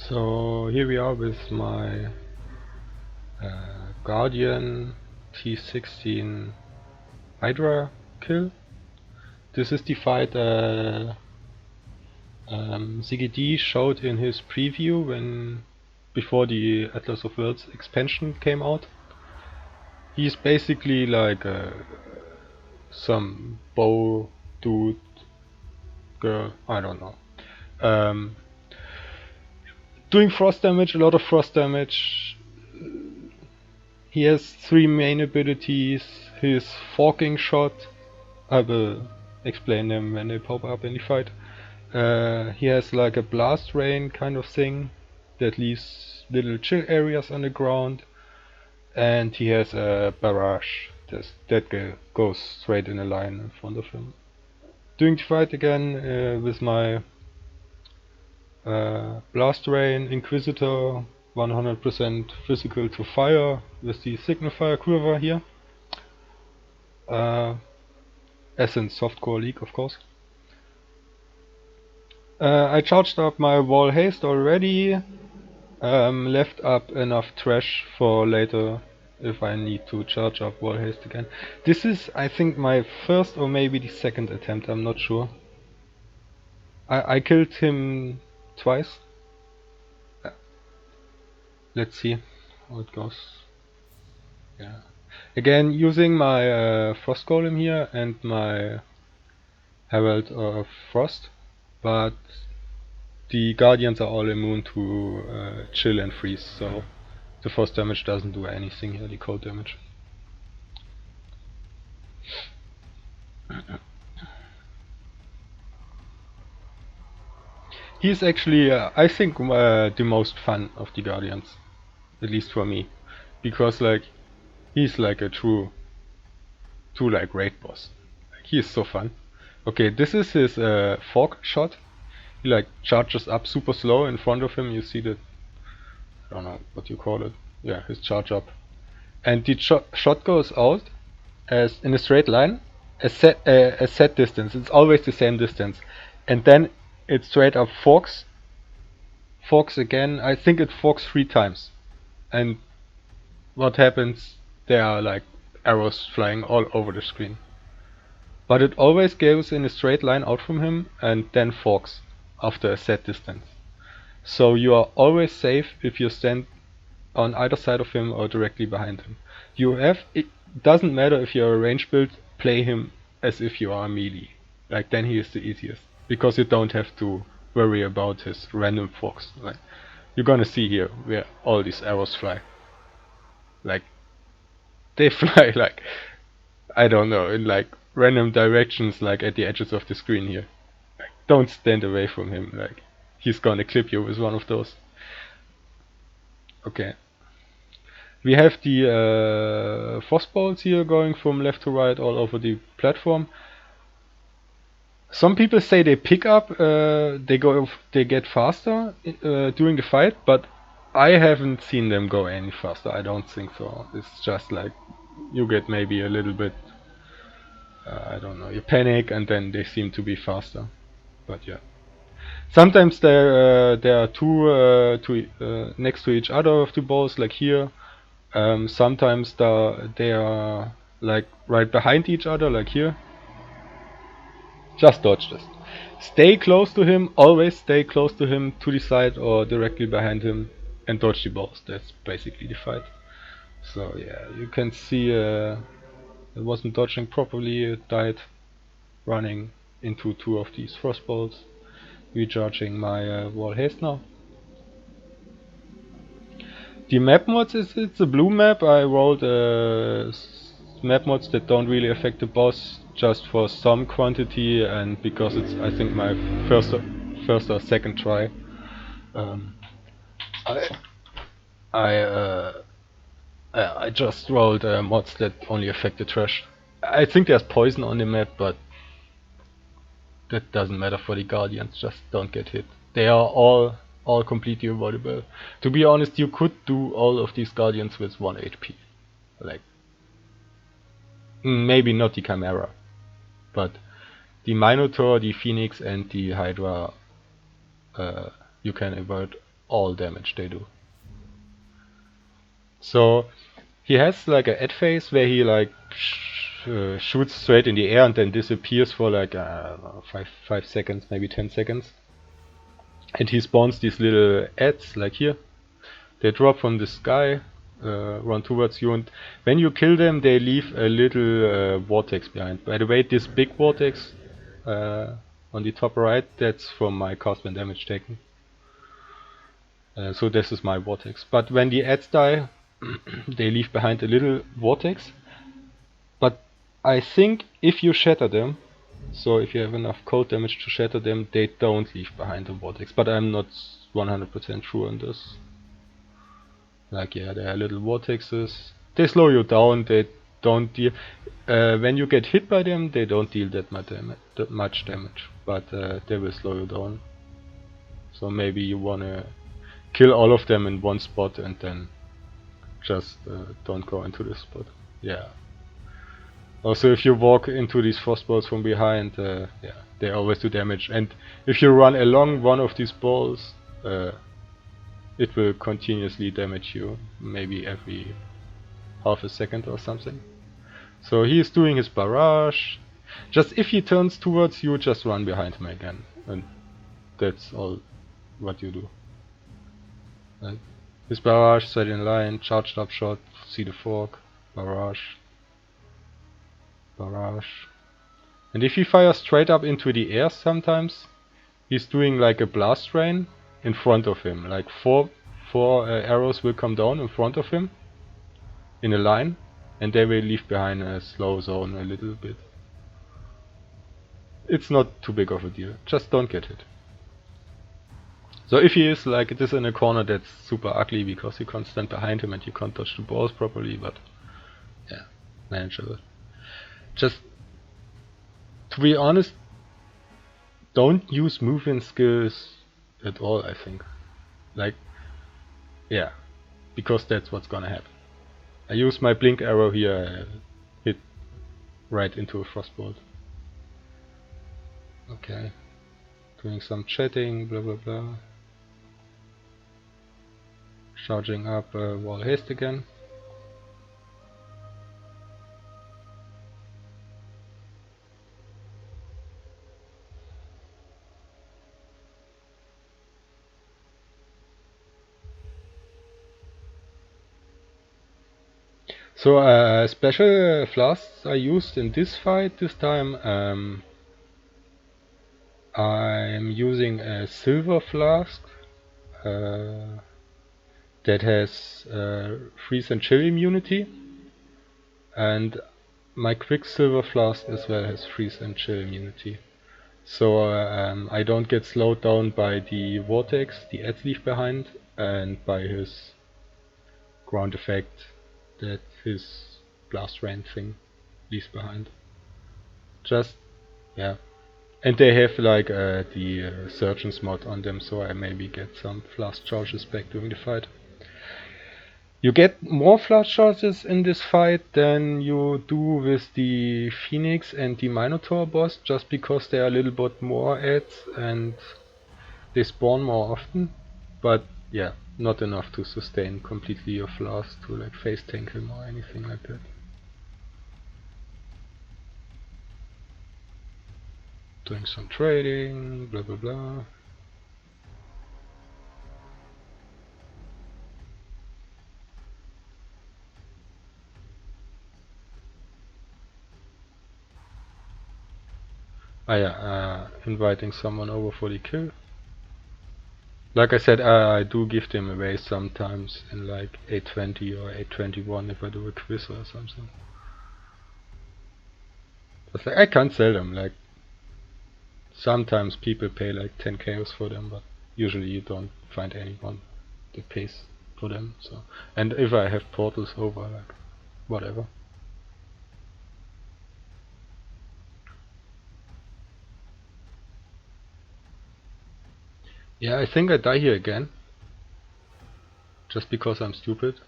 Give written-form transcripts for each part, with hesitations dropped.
So here we are with my Guardian T16 Hydra kill. This is the fight CGD showed in his preview before the Atlas of Worlds expansion came out. He's basically like some bow dude, girl, I don't know. Doing frost damage, a lot of frost damage. He has 3 main abilities. His forking shot, I will explain them when they pop up in the fight. He has like a blast rain kind of thing that leaves little chill areas on the ground, and he has a barrage that goes straight in a line in front of him. Doing the fight again with my blast rain Inquisitor, 100% physical to fire with the signifier quiver here. As in softcore League, of course. I charged up my wall haste already. Left up enough trash for later if I need to charge up wall haste again. This is, I think, my first or maybe the second attempt, I'm not sure. I killed him twice. Let's see how it goes. Yeah. Again, using my Frost Golem here and my Herald of Frost, but the Guardians are all immune to chill and freeze, so the frost damage doesn't do anything here, the cold damage. He's actually, I think, the most fun of the Guardians, at least for me, because like he's like a true like raid boss. Like, he is so fun. Okay, this is his fork shot. He like charges up super slow in front of him. You see that? I don't know what you call it. Yeah, his charge up, and the shot goes out as in a straight line, a set distance. It's always the same distance, and then it straight up forks again. I think it forks 3 times, and what happens? There are like arrows flying all over the screen. But it always goes in a straight line out from him and then forks after a set distance. So you are always safe if you stand on either side of him or directly behind him. It doesn't matter if you're a range build, play him as if you are a melee. Like then he is the easiest, because you don't have to worry about his random forks. Like you're gonna see here where all these arrows fly. Like they fly like, I don't know, in like random directions, like at the edges of the screen here. Like, don't stand away from him, like he's gonna clip you with one of those. Okay. We have the frost bolts here going from left to right all over the platform. Some people say they pick up, they get faster during the fight, but I haven't seen them go any faster. I don't think so. It's just like you get maybe a little bit, I don't know, you panic and then they seem to be faster. But yeah. Sometimes there are two next to each other of the balls, like here. Sometimes they are like right behind each other, like here. Just dodge this. Stay close to him, always stay close to him, to the side or directly behind him, and dodge the balls. That's basically the fight. So yeah, you can see it wasn't dodging properly, it died running into 2 of these frost balls. Recharging my wall haste now. The map mods it's a blue map. I rolled map mods that don't really affect the boss, just for some quantity, and because it's I think my first or second try. I just rolled mods that only affect the trash. I think there's poison on the map, but that doesn't matter for the Guardians. Just don't get hit. They are all completely avoidable. To be honest, you could do all of these Guardians with 1 HP. Like, maybe not the Chimera, but the Minotaur, the Phoenix and the Hydra you can avoid all damage they do. So he has like a ad phase where he like shoots straight in the air and then disappears for like 5 seconds, maybe 10 seconds. And he spawns these little ads like here. They drop from the sky, run towards you, and when you kill them, they leave a little vortex behind. By the way, this big vortex on the top right, that's from my cost and damage taken. So this is my vortex. But when the ads die, they leave behind a little vortex. But I think if you shatter them, so if you have enough cold damage to shatter them, they don't leave behind a vortex. But I'm not 100% sure on this. Like, yeah, there are little vortexes. They slow you down. They don't deal. When you get hit by them, they don't deal that much damage. But they will slow you down. So maybe you wanna kill all of them in one spot and then just don't go into this spot. Yeah. Also, if you walk into these frostballs from behind, yeah, they always do damage. And if you run along one of these balls, it will continuously damage you, maybe every half a second or something. So he is doing his barrage. Just if he turns towards you, just run behind him again, and that's all what you do. Right? His barrage, set in line, charged up shot, see the fork, barrage, barrage. And if he fires straight up into the air sometimes, he's doing like a blast rain in front of him. Like four arrows will come down in front of him in a line, and they will leave behind a slow zone a little bit. It's not too big of a deal, just don't get hit. So if he is like this in a corner, that's super ugly because you can't stand behind him and you can't dodge the balls properly, but yeah, manageable. Just to be honest, don't use movement skills at all, I think. Like, yeah, because that's what's gonna happen. I use my blink arrow here, hit right into a frostbolt. Okay, doing some chatting, blah blah blah. Charging up wall haste again. So special flasks I used in this fight this time. I'm using a silver flask that has freeze and chill immunity, and my quicksilver flask as well has freeze and chill immunity. So I don't get slowed down by the vortex the ads leave behind, and by his ground effect that his blast rain thing leaves behind. Just, yeah. And they have like the Surgeon's mod on them, so I maybe get some flask charges back during the fight. You get more flask charges in this fight than you do with the Phoenix and the Minotaur boss, just because they are a little bit more ads and they spawn more often. But yeah, not enough to sustain completely your flask to like face tank him or anything like that. Doing some trading, blah blah blah. Inviting someone over for the kill. Like I said, I do give them away sometimes in like 820 or 821 if I do a quiz or something. But like, I can't sell them, like sometimes people pay like 10 chaos for them, but usually you don't find anyone that pays for them. So, and if I have portals over, like whatever. Yeah, I think I die here again. Just because I'm stupid.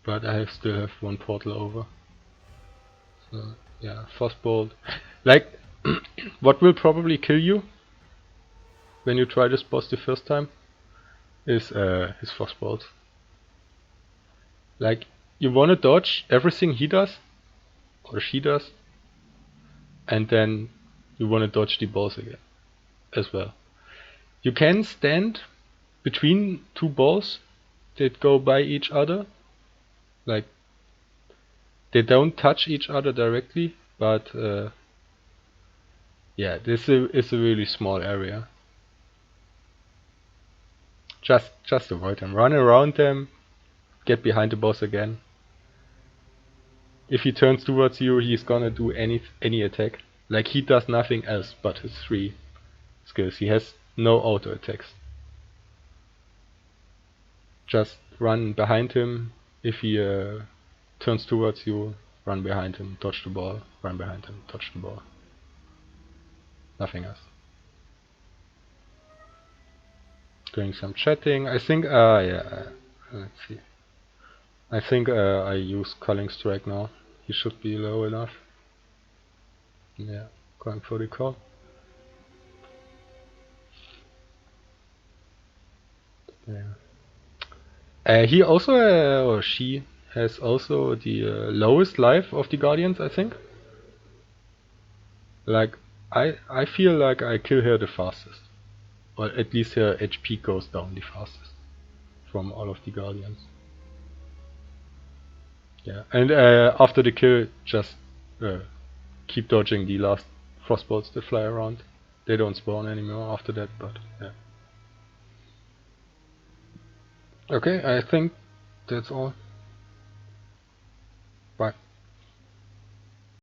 But I still have one portal over. So, yeah, Frostbolt. Like, what will probably kill you when you try this boss the first time is his frostballs. Like, you wanna dodge everything he does, or she does, and then you wanna dodge the balls again, as well. You can stand between two balls that go by each other, like, they don't touch each other directly, but yeah, this is a really small area. Just avoid them. Run around them, get behind the boss again. If he turns towards you, he's gonna do any attack. Like, he does nothing else but his 3 skills. He has no auto attacks. Just run behind him. If he turns towards you, run behind him, dodge the ball, run behind him, dodge the ball. Nothing else. Doing some chatting. I think, yeah, let's see. I think I use Culling Strike now. He should be low enough. Yeah, going for the call. Yeah. He also, or she, has also the lowest life of the Guardians, I think. Like, I feel like I kill her the fastest. Or at least her HP goes down the fastest from all of the Guardians. Yeah, and after the kill, just keep dodging the last frostbolts that fly around. They don't spawn anymore after that, but yeah. Okay, I think that's all.